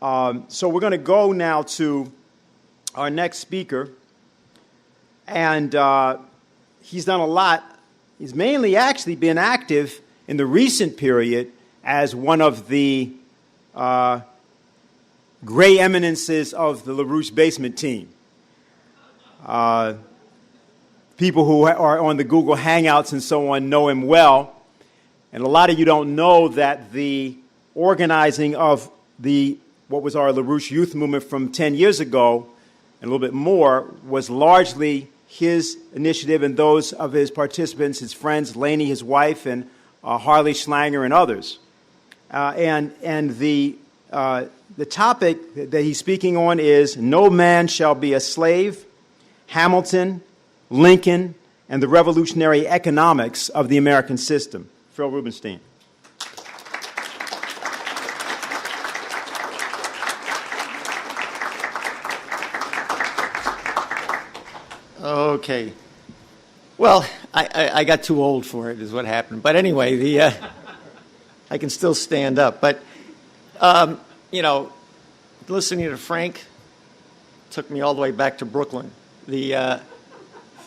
So we're going to go now to our next speaker, and he's done a lot. He's mainly actually been active in the recent period as one of the gray eminences of the LaRouche basement team. People who are on the Google Hangouts and so on know him well. And a lot of you don't know that the organizing of what was our LaRouche youth movement from 10 years ago, and a little bit more, was largely his initiative and those of his participants, his friends, Laney, his wife, and Harley Schlanger and others. And the topic that he's speaking on is "No Man Shall Be a Slave, Hamilton, Lincoln, and the Revolutionary Economics of the American System." Phil Rubenstein. Okay. Well, I got too old for it is what happened. But anyway, I can still stand up. But, listening to Frank took me all the way back to Brooklyn. For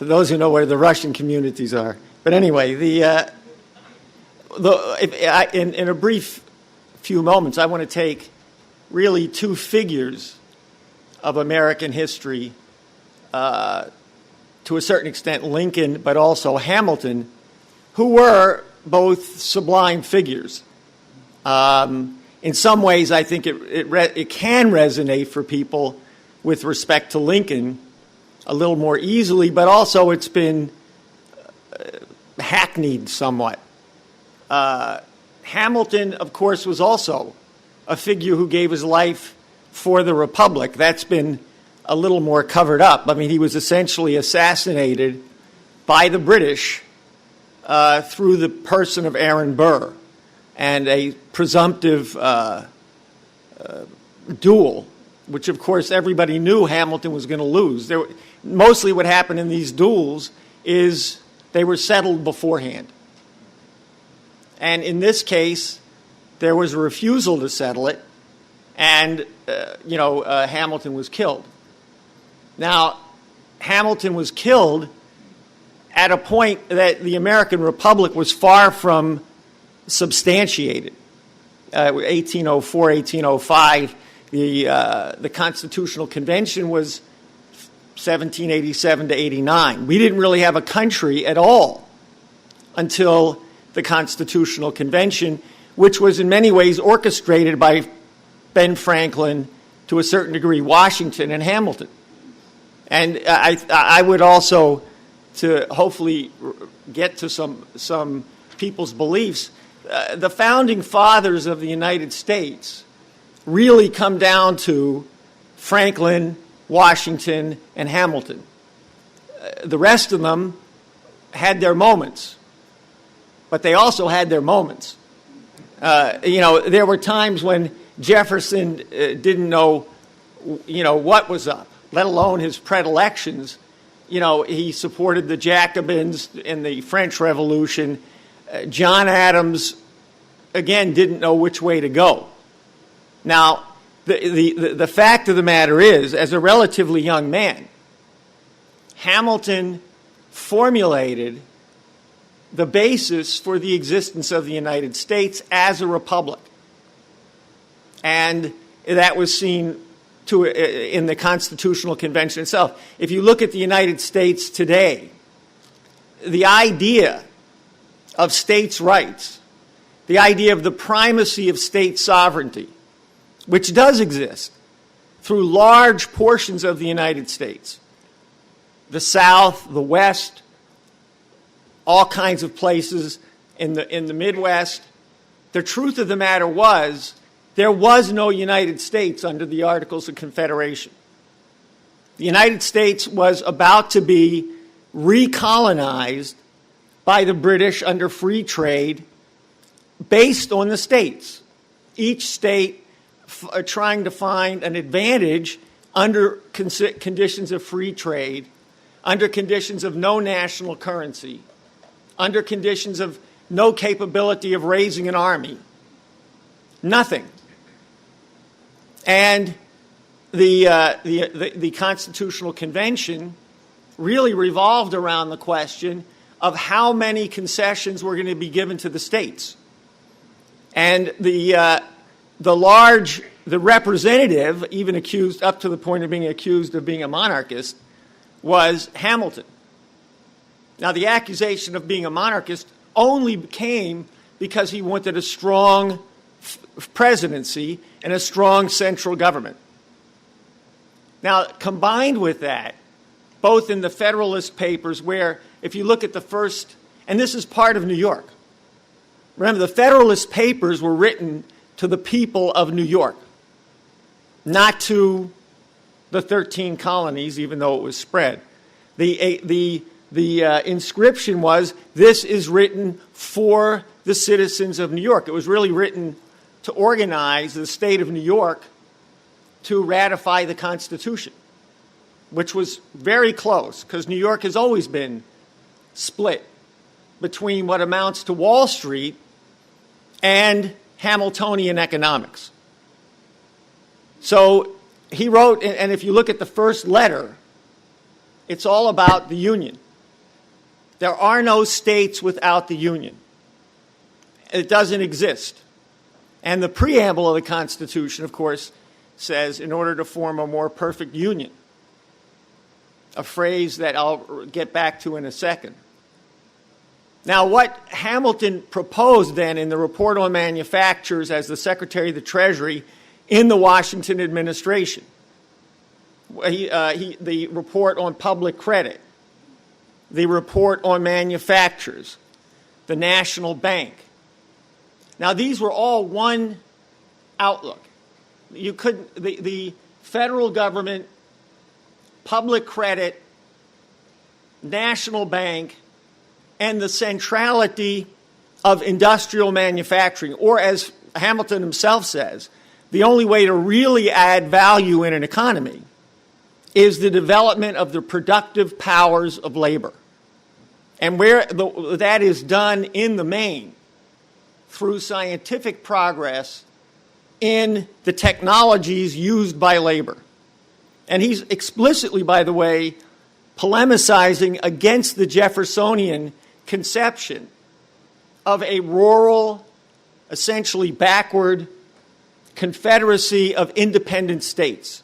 those who know where the Russian communities are. But anyway, in a brief few moments, I want to take really two figures of American history, to a certain extent Lincoln, but also Hamilton, who were both sublime figures. In some ways, I think it can resonate for people with respect to Lincoln a little more easily, but also it's been hackneyed somewhat. Hamilton, of course, was also a figure who gave his life for the Republic. That's been a little more covered up. I mean, he was essentially assassinated by the British through the person of Aaron Burr and a presumptive duel, which, of course, everybody knew Hamilton was going to lose. Mostly what happened in these duels is they were settled beforehand. And in this case, there was a refusal to settle it, and, Hamilton was killed. Now, Hamilton was killed at a point that the American Republic was far from substantiated. 1804, 1805, the Constitutional Convention was 1787 to 89. We didn't really have a country at all until the Constitutional Convention, which was in many ways orchestrated by Ben Franklin, to a certain degree Washington and Hamilton. And I would also, to hopefully get to some people's beliefs, the founding fathers of the United States really come down to Franklin, Washington, and Hamilton. The rest of them had their moments, but they also had their moments. There were times when Jefferson didn't know, what was up, let alone his predilections. He supported the Jacobins in the French Revolution. John Adams, again, didn't know which way to go. Now, the fact of the matter is, as a relatively young man, Hamilton formulated the basis for the existence of the United States as a republic. And that was seen in the Constitutional Convention itself. If you look at the United States today, the idea of states' rights, the idea of the primacy of state sovereignty, which does exist through large portions of the United States, the South, the West, all kinds of places in the Midwest. The truth of the matter was, there was no United States under the Articles of Confederation. The United States was about to be recolonized by the British under free trade based on the states, each state trying to find an advantage under conditions of free trade, under conditions of no national currency, under conditions of no capability of raising an army. Nothing. And the Constitutional Convention really revolved around the question of how many concessions were going to be given to the states. And the representative, even accused up to the point of being accused of being a monarchist, was Hamilton. Now, the accusation of being a monarchist only came because he wanted a strong presidency and a strong central government. Now, combined with that, both in the Federalist Papers, where if you look at the first, and this is part of New York. Remember, the Federalist Papers were written to the people of New York, not to the 13 colonies, even though it was spread. The inscription was, "This is written for the citizens of New York." It was really written to organize the state of New York to ratify the Constitution, which was very close, because New York has always been split between what amounts to Wall Street and Hamiltonian economics. So he wrote, and if you look at the first letter, it's all about the Union. There are no states without the Union. It doesn't exist. And the preamble of the Constitution, of course, says, in order to form a more perfect union, a phrase that I'll get back to in a second. Now, what Hamilton proposed then in the Report on Manufactures as the Secretary of the Treasury in the Washington administration, the report on public credit, the report on manufactures, the National Bank. Now, these were all one outlook. You couldn't, the federal government, public credit, National Bank, and the centrality of industrial manufacturing, or as Hamilton himself says, the only way to really add value in an economy is the development of the productive powers of labor. And where that is done in the main through scientific progress in the technologies used by labor. And he's explicitly, by the way, polemicizing against the Jeffersonian conception of a rural, essentially backward confederacy of independent states.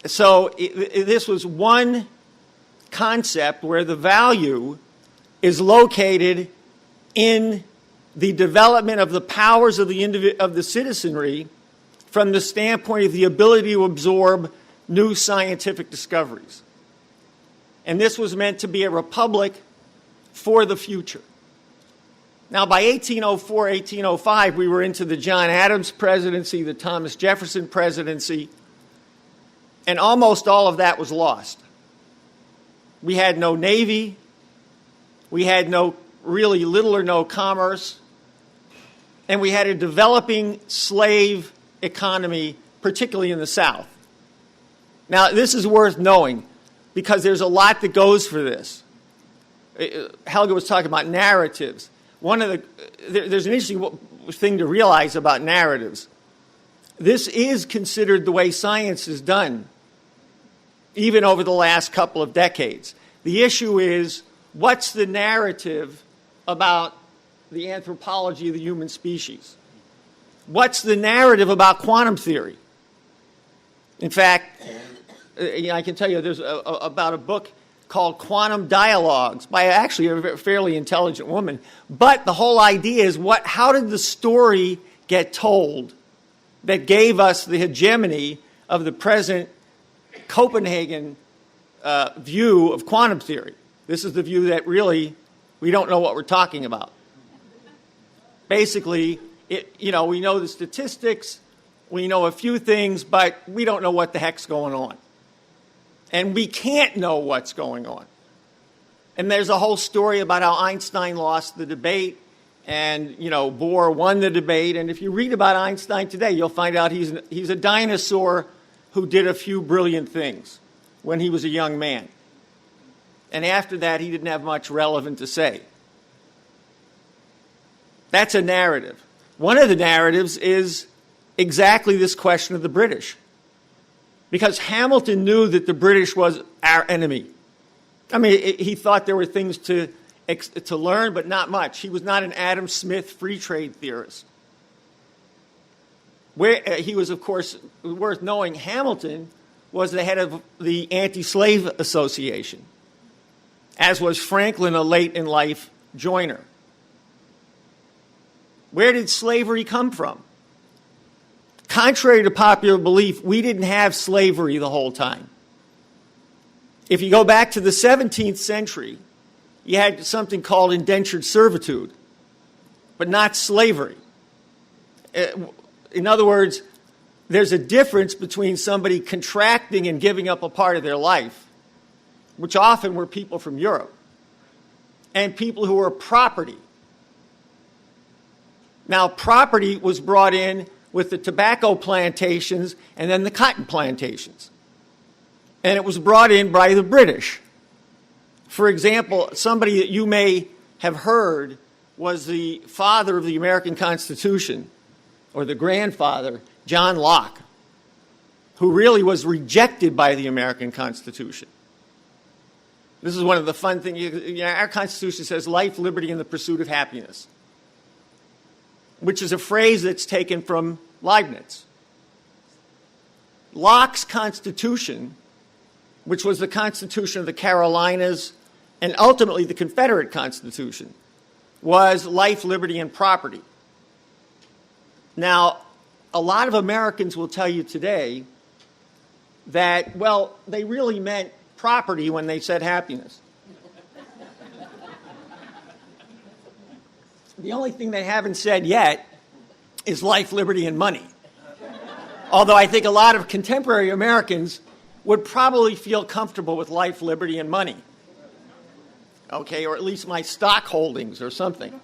So this was one concept where the value is located in the development of the powers of the citizenry from the standpoint of the ability to absorb new scientific discoveries. And this was meant to be a republic for the future. Now, by 1804, 1805, we were into the John Adams presidency, the Thomas Jefferson presidency, and almost all of that was lost. We had no navy. We had no really little or no commerce. And we had a developing slave economy, particularly in the South. Now, this is worth knowing because there's a lot that goes for this. Helga was talking about narratives. There's an interesting thing to realize about narratives. This is considered the way science is done, even over the last couple of decades. The issue is, what's the narrative about the anthropology of the human species? What's the narrative about quantum theory? In fact, I can tell you there's about a book called Quantum Dialogues by actually a fairly intelligent woman. But the whole idea is, how did the story get told that gave us the hegemony of the present Copenhagen view of quantum theory? This is the view that really we don't know what we're talking about. Basically, we know the statistics, we know a few things, but we don't know what the heck's going on. And we can't know what's going on. And there's a whole story about how Einstein lost the debate and, Bohr won the debate. And if you read about Einstein today, you'll find out he's a dinosaur who did a few brilliant things when he was a young man. And after that, he didn't have much relevant to say. That's a narrative. One of the narratives is exactly this question of the British. Because Hamilton knew that the British was our enemy. I mean, he thought there were things to learn, but not much. He was not an Adam Smith free trade theorist. He was, of course, worth knowing, Hamilton was the head of the Anti-Slave Association, as was Franklin, a late-in-life joiner. Where did slavery come from? Contrary to popular belief, we didn't have slavery the whole time. If you go back to the 17th century, you had something called indentured servitude, but not slavery. In other words, there's a difference between somebody contracting and giving up a part of their life, which often were people from Europe, and people who were property. Now, property was brought in with the tobacco plantations and then the cotton plantations. And it was brought in by the British. For example, somebody that you may have heard was the father of the American Constitution, or the grandfather, John Locke, who really was rejected by the American Constitution. This is one of the fun things. Our Constitution says life, liberty, and the pursuit of happiness, which is a phrase that's taken from Leibniz. Locke's Constitution, which was the Constitution of the Carolinas and ultimately the Confederate Constitution, was life, liberty, and property. Now, a lot of Americans will tell you today that, well, they really meant property when they said happiness. The only thing they haven't said yet is life, liberty, and money. Although I think a lot of contemporary Americans would probably feel comfortable with life, liberty, and money. Okay, or at least my stock holdings or something.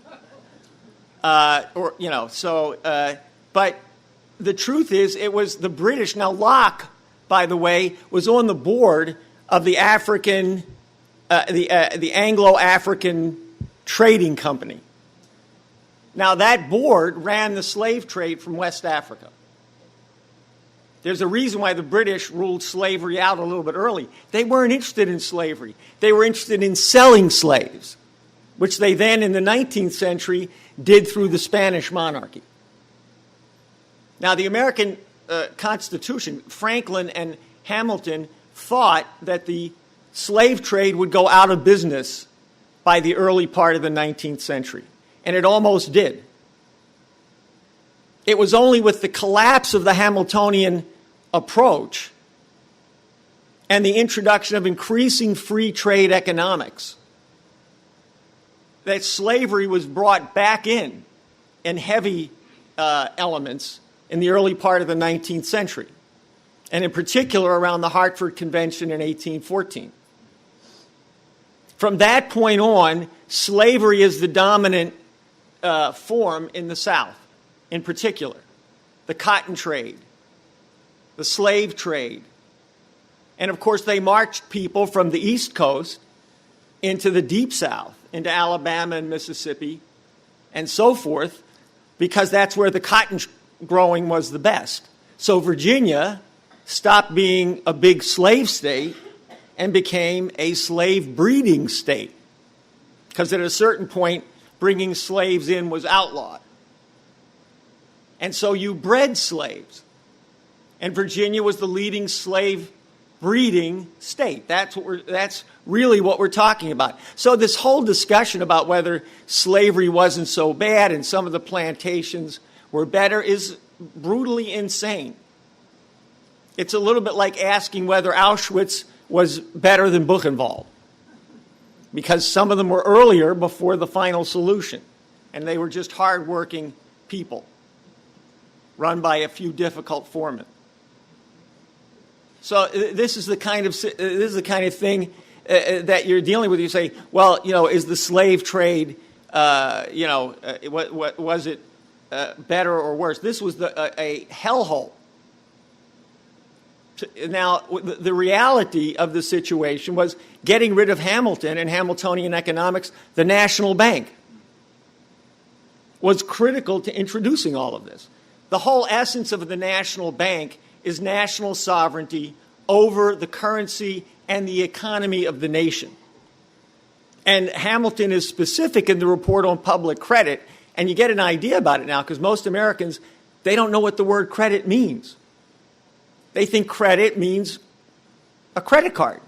But the truth is, it was the British. Now, Locke, by the way, was on the board of the the Anglo-African Trading Company. Now, that board ran the slave trade from West Africa. There's a reason why the British ruled slavery out a little bit early. They weren't interested in slavery. They were interested in selling slaves, which they then, in the 19th century, did through the Spanish monarchy. Now, the American Constitution, Franklin and Hamilton thought that the slave trade would go out of business by the early part of the 19th century, and it almost did. It was only with the collapse of the Hamiltonian approach and the introduction of increasing free trade economics that slavery was brought back in heavy elements in the early part of the 19th century, and in particular around the Hartford Convention in 1814. From that point on, slavery is the dominant form in the South, in particular. The cotton trade, the slave trade. And of course, they marched people from the East Coast into the Deep South, into Alabama and Mississippi and so forth, because that's where the cotton growing was the best. So Virginia stopped being a big slave state and became a slave breeding state, because at a certain point, bringing slaves in was outlawed. And so you bred slaves. And Virginia was the leading slave breeding state. That's really what we're talking about. So this whole discussion about whether slavery wasn't so bad and some of the plantations were better is brutally insane. It's a little bit like asking whether Auschwitz was better than Buchenwald, because some of them were earlier before the final solution, and they were just hard-working people run by a few difficult foremen. So this is the kind of thing that you're dealing with. You say, well, is the slave trade, what was it better or worse? This was a hellhole. Now, the reality of the situation was getting rid of Hamilton and Hamiltonian economics. The National Bank was critical to introducing all of this. The whole essence of the national bank is national sovereignty over the currency and the economy of the nation. And Hamilton is specific in the report on public credit, and you get an idea about it now because most Americans, they don't know what the word credit means. They think credit means a credit card.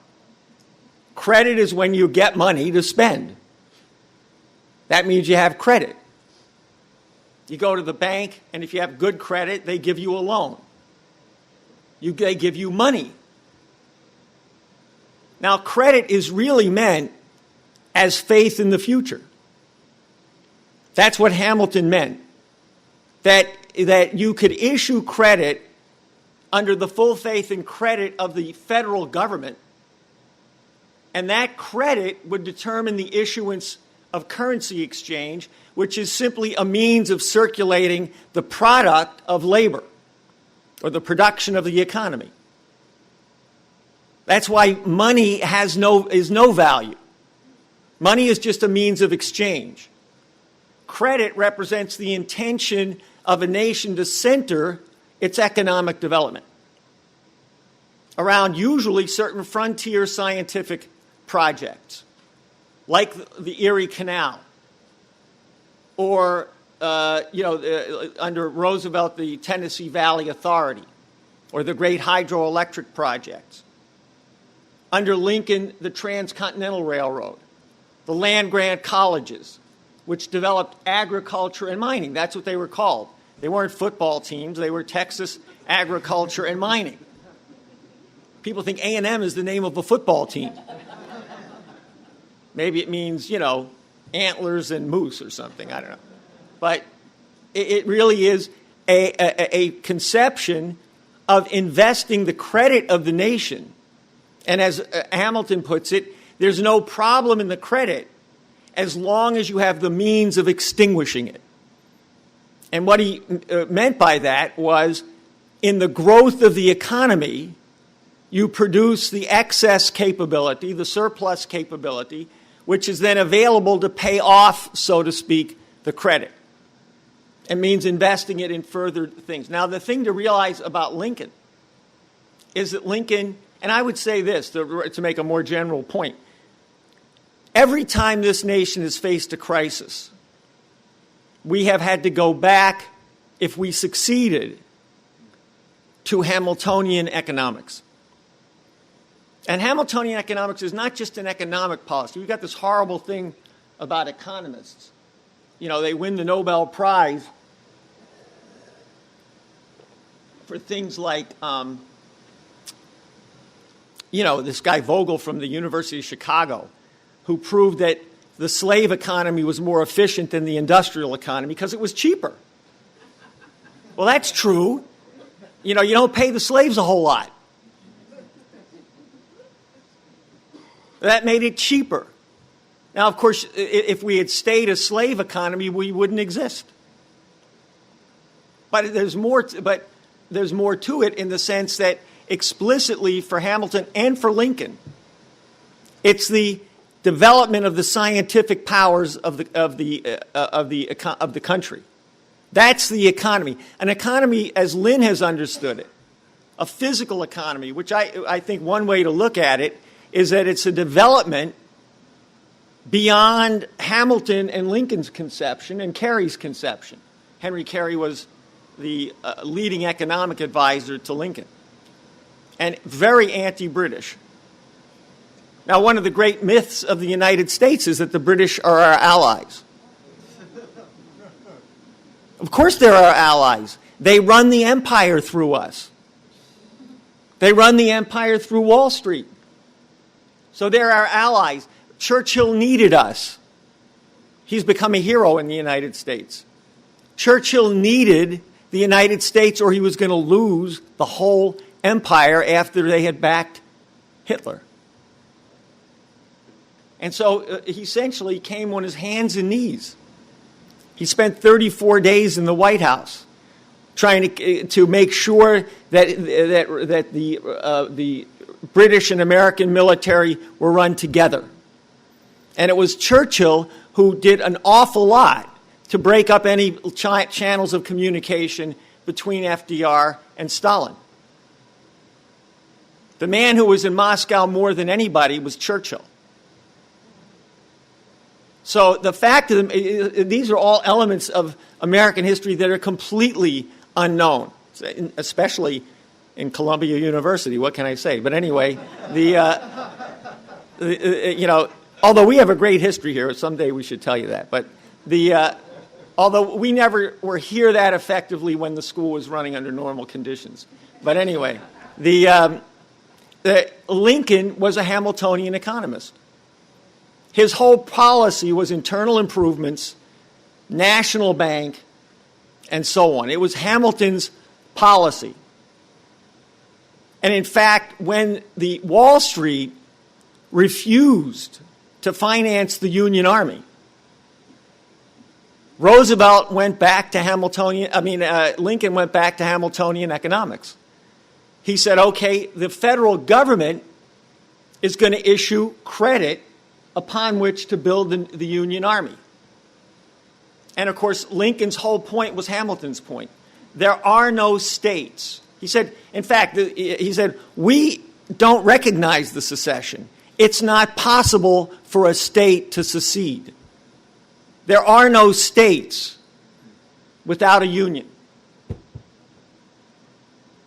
Credit is when you get money to spend. That means you have credit. You go to the bank, and if you have good credit, they give you a loan. They give you money. Now, credit is really meant as faith in the future. That's what Hamilton meant. That you could issue credit under the full faith and credit of the federal government, and that credit would determine the issuance of currency exchange, which is simply a means of circulating the product of labor or the production of the economy. That's why money is no value. Money is just a means of exchange. Credit represents the intention of a nation to center its economic development around usually certain frontier scientific projects, like the Erie Canal, or under Roosevelt, the Tennessee Valley Authority, or the great hydroelectric projects. Under Lincoln, the Transcontinental Railroad, the land-grant colleges, which developed agriculture and mining. That's what they were called. They weren't football teams. They were Texas Agriculture and Mining. People think A&M is the name of a football team. Maybe it means, antlers and moose or something. I don't know. But it really is a conception of investing the credit of the nation. And as Hamilton puts it, there's no problem in the credit as long as you have the means of extinguishing it. And what he meant by that was, in the growth of the economy, you produce the excess capability, the surplus capability, which is then available to pay off, so to speak, the credit. It means investing it in further things. Now, the thing to realize about Lincoln is that Lincoln, and I would say this to make a more general point, every time this nation has faced a crisis, we have had to go back, if we succeeded, to Hamiltonian economics. And Hamiltonian economics is not just an economic policy. We've got this horrible thing about economists. They win the Nobel Prize for things like, this guy Vogel from the University of Chicago, who proved that the slave economy was more efficient than the industrial economy because it was cheaper. Well, that's true. You don't pay the slaves a whole lot. That made it cheaper. Now, of course, if we had stayed a slave economy, we wouldn't exist. But there's more to it in the sense that explicitly for Hamilton and for Lincoln, it's the development of the scientific powers of the country. That's the economy. An economy, as Lynn has understood it, a physical economy, which I think one way to look at it is that it's a development beyond Hamilton and Lincoln's conception and Carey's conception. Henry Carey was the leading economic advisor to Lincoln, and very anti-British. Now, one of the great myths of the United States is that the British are our allies. Of course they're our allies. They run the empire through us. They run the empire through Wall Street. So they're our allies. Churchill needed us. He's become a hero in the United States. Churchill needed the United States or he was going to lose the whole empire after they had backed Hitler. And so he essentially came on his hands and knees. He spent 34 days in the White House trying to make sure that the British and American military were run together. And it was Churchill who did an awful lot to break up any channels of communication between FDR and Stalin. The man who was in Moscow more than anybody was Churchill. So the fact of these are all elements of American history that are completely unknown, especially in Columbia University. What can I say? But anyway, although we have a great history here, someday we should tell you that. But although we never were here that effectively when the school was running under normal conditions. But anyway, Lincoln was a Hamiltonian economist. His whole policy was internal improvements, national bank, and so on. It was Hamilton's policy. And in fact, when the Wall Street refused to finance the Union Army, Lincoln went back to Hamiltonian economics. He said, okay, the federal government is going to issue credit upon which to build the Union Army. And of course, Lincoln's whole point was Hamilton's point. There are no states. He said, in fact, we don't recognize the secession. It's not possible for a state to secede. There are no states without a union.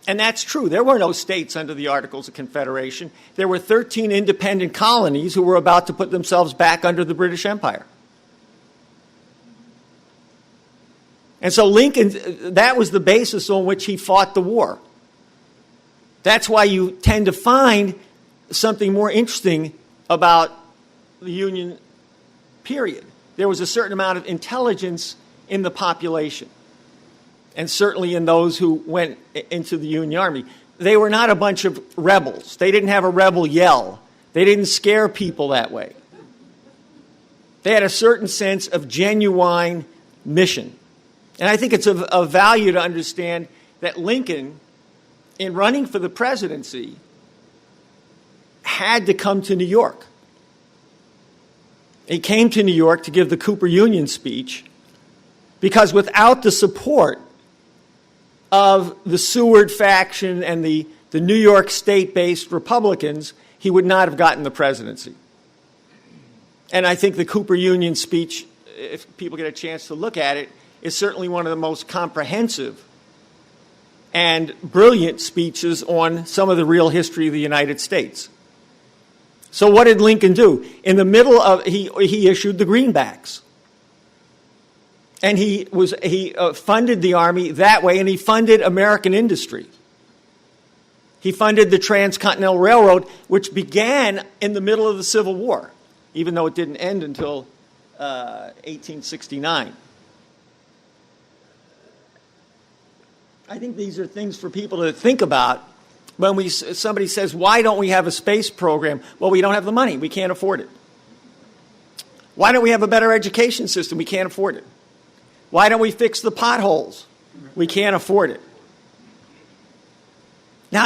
And that's true. There were no states under the Articles of Confederation. There were 13 independent colonies who were about to put themselves back under the British Empire. And so Lincoln, that was the basis on which he fought the war. That's why you tend to find something more interesting about the Union period. There was a certain amount of intelligence in the population, and certainly in those who went into the Union Army. They were not a bunch of rebels. They didn't have a rebel yell. They didn't scare people that way. They had a certain sense of genuine mission. And I think it's of value to understand that Lincoln, in running for the presidency, had to come to New York. He came to New York to give the Cooper Union speech because without the support of the Seward faction and the New York state-based Republicans, he would not have gotten the presidency. And I think the Cooper Union speech, if people get a chance to look at it, is certainly one of the most comprehensive and brilliant speeches on some of the real history of the United States. So what did Lincoln do? In the middle of, he issued the greenbacks. And he funded the Army that way, and he funded American industry. He funded the Transcontinental Railroad, which began in the middle of the Civil War, even though it didn't end until 1869. I think these are things for people to think about when somebody says, why don't we have a space program? Well, we don't have the money. We can't afford it. Why don't we have a better education system? We can't afford it. Why don't we fix the potholes? We can't afford it. Now,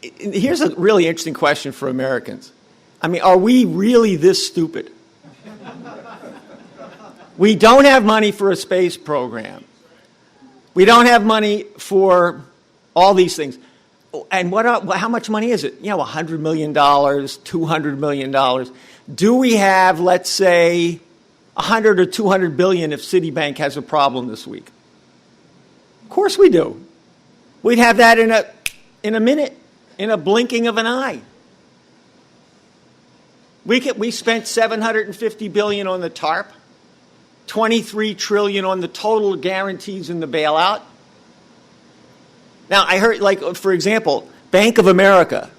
here's a really interesting question for Americans. I mean, are we really this stupid? We don't have money for a space program. We don't have money for all these things. And how much money is it? $100 million, $200 million. Do we have, let's say, 100 or 200 billion if Citibank has a problem this week? Of course we do. We'd have that in a minute, in a blinking of an eye. We spent 750 billion on the TARP, 23 trillion on the total guarantees in the bailout. Now, I heard, for example, Bank of America.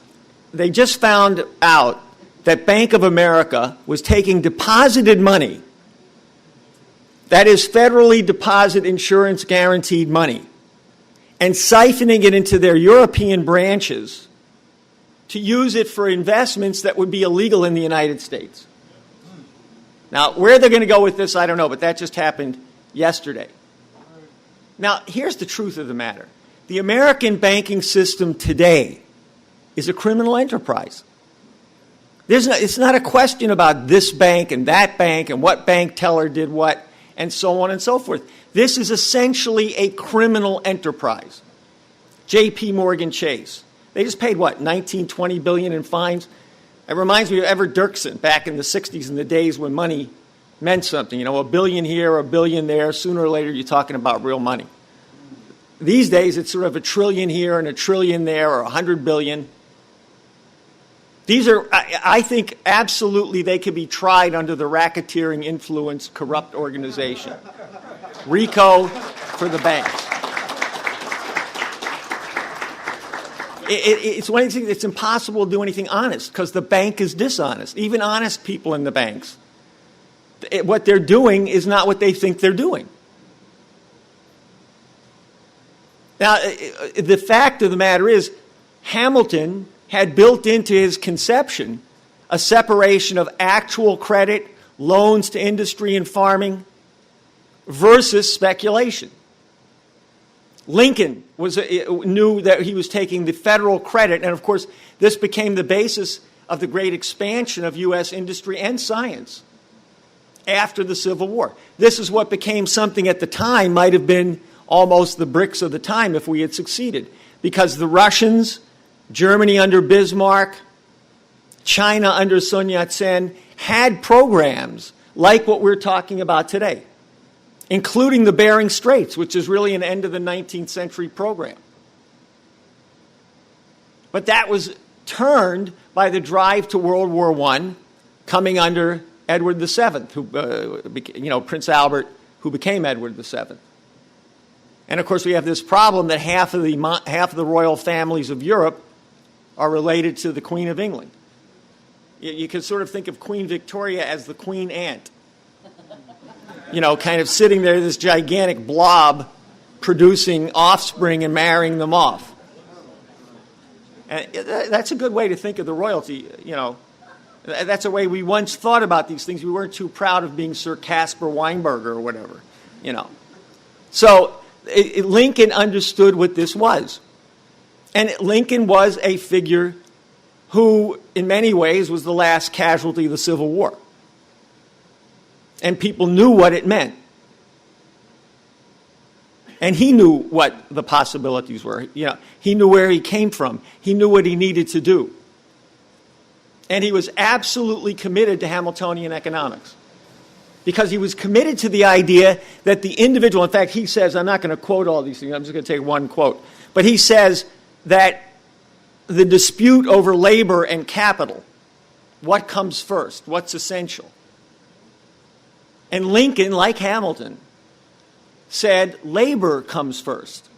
They just found out that Bank of America was taking deposited money, that is federally deposit insurance guaranteed money, and siphoning it into their European branches to use it for investments that would be illegal in the United States. Now, where they're going to go with this, I don't know, but that just happened yesterday. Now, here's the truth of the matter. The American banking system today is a criminal enterprise. It's not a question about this bank and what bank teller did what, and so on and so forth. This is essentially a criminal enterprise. J.P. Morgan Chase. They just paid, what, 19, 20 billion in fines? It reminds me of Everett Dirksen back in the 60s, in the days when money meant something. You know, a billion here, a billion there. Sooner or later, you're talking about real money. These days, it's sort of a trillion here and a trillion there, or 100 billion. These are, I think, absolutely they could be tried under the racketeering influence corrupt organization. RICO for the banks. It's one of these things, it's impossible to do anything honest because the bank is dishonest. Even honest people in the banks, what they're doing is not what they think they're doing. Now, the fact of the matter is, Hamilton had built into his conception a separation of actual credit, loans to industry and farming, versus speculation. Lincoln knew that he was taking the federal credit, and of course, this became the basis of the great expansion of U.S. industry and science after the Civil War. This is what became something at the time might have been almost the BRICS of the time if we had succeeded, because the Russians, Germany under Bismarck, China under Sun Yat-sen had programs like what we're talking about today, including the Bering Straits, which is really an end of the 19th century program. But that was turned by the drive to World War I coming under Edward VII, who, Prince Albert, who became Edward VII. And of course, we have this problem that half of the royal families of Europe are related to the Queen of England. You can sort of think of Queen Victoria as the Queen Ant. Kind of sitting there, this gigantic blob, producing offspring and marrying them off. And that's a good way to think of the royalty, That's a way we once thought about these things. We weren't too proud of being Sir Caspar Weinberger or whatever, So Lincoln understood what this was. And Lincoln was a figure who, in many ways, was the last casualty of the Civil War. And people knew what it meant. And he knew what the possibilities were. He knew where he came from. He knew what he needed to do. And he was absolutely committed to Hamiltonian economics. Because he was committed to the idea that the individual, in fact, he says, I'm not going to quote all these things, I'm just going to take one quote, but he says that the dispute over labor and capital, what comes first, what's essential? And Lincoln, like Hamilton, said labor comes first.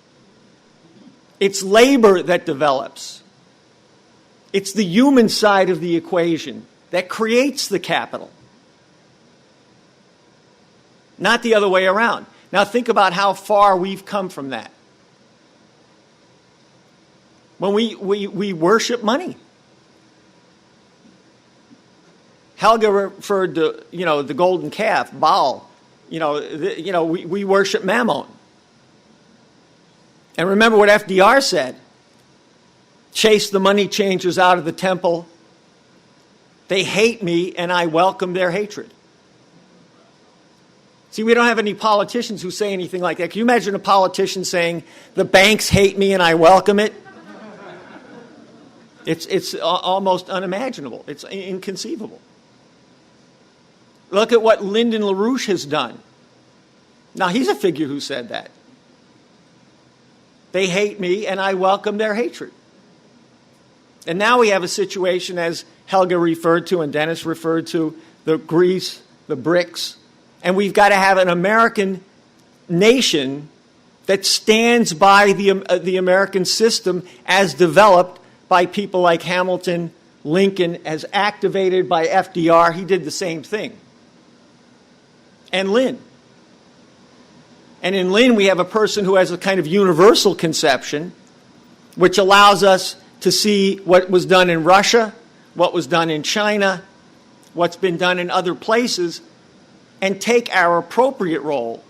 It's labor that develops. It's the human side of the equation that creates the capital, not the other way around. Now think about how far we've come from that. When we worship money. Helga referred to, the golden calf, Baal. We worship Mammon. And remember what FDR said. Chase the money changers out of the temple. They hate me, and I welcome their hatred. See, we don't have any politicians who say anything like that. Can you imagine a politician saying, the banks hate me and I welcome it? It's almost unimaginable. It's inconceivable. Look at what Lyndon LaRouche has done. Now, he's a figure who said that. They hate me, and I welcome their hatred. And now we have a situation, as Helga referred to and Dennis referred to, the Greece, the BRICS, and we've got to have an American nation that stands by the American system as developed by people like Hamilton, Lincoln, as activated by FDR. He did the same thing. And Lynn. And in Lynn, we have a person who has a kind of universal conception, which allows us to see what was done in Russia, what was done in China, what's been done in other places, and take our appropriate role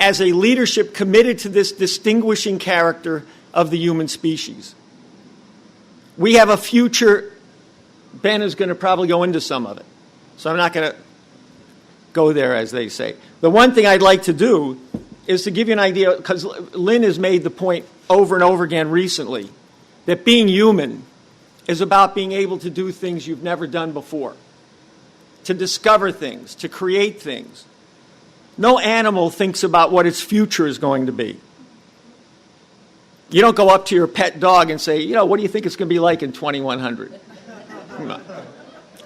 as a leadership committed to this distinguishing character of the human species. We have a future. Ben is going to probably go into some of it, so I'm not going to go there, as they say. The one thing I'd like to do is to give you an idea, because Lynn has made the point over and over again recently, that being human is about being able to do things you've never done before, to discover things, to create things. No animal thinks about what its future is going to be. You don't go up to your pet dog and say, what do you think it's going to be like in 2100?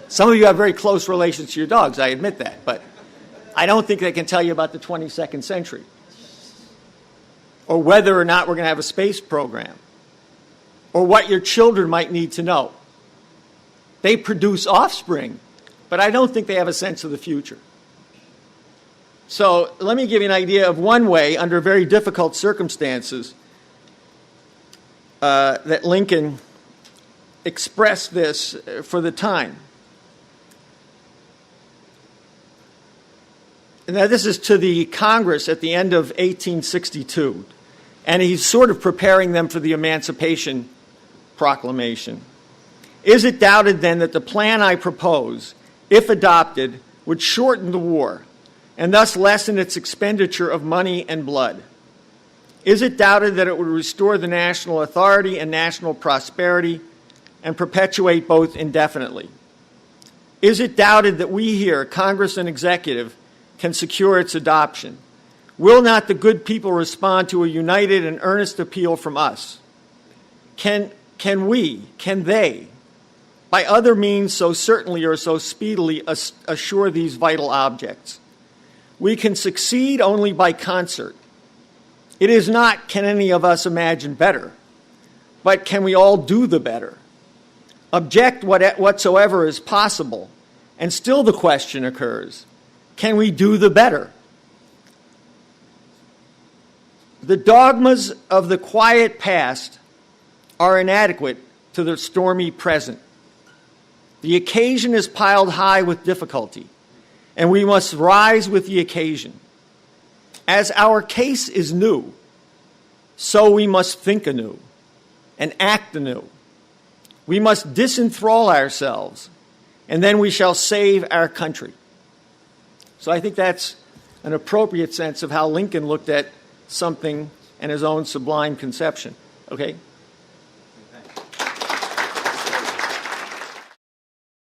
Some of you have very close relations to your dogs, I admit that, but I don't think they can tell you about the 22nd century or whether or not we're going to have a space program or what your children might need to know. They produce offspring, but I don't think they have a sense of the future. So let me give you an idea of one way, under very difficult circumstances, that Lincoln expressed this for the time. Now, this is to the Congress at the end of 1862, and he's sort of preparing them for the Emancipation Proclamation. Is it doubted, then, that the plan I propose, if adopted, would shorten the war and thus lessen its expenditure of money and blood? Is it doubted that it would restore the national authority and national prosperity and perpetuate both indefinitely? Is it doubted that we here, Congress and Executive, can secure its adoption? Will not the good people respond to a united and earnest appeal from us? Can they, by other means so certainly or so speedily, assure these vital objects? We can succeed only by concert. It is not, can any of us imagine better, but can we all do the better? Object whatsoever is possible, and still the question occurs, can we do the better? The dogmas of the quiet past are inadequate to the stormy present. The occasion is piled high with difficulty, and we must rise with the occasion. As our case is new, so we must think anew and act anew. We must disenthrall ourselves, and then we shall save our country. So I think that's an appropriate sense of how Lincoln looked at something and his own sublime conception. Okay?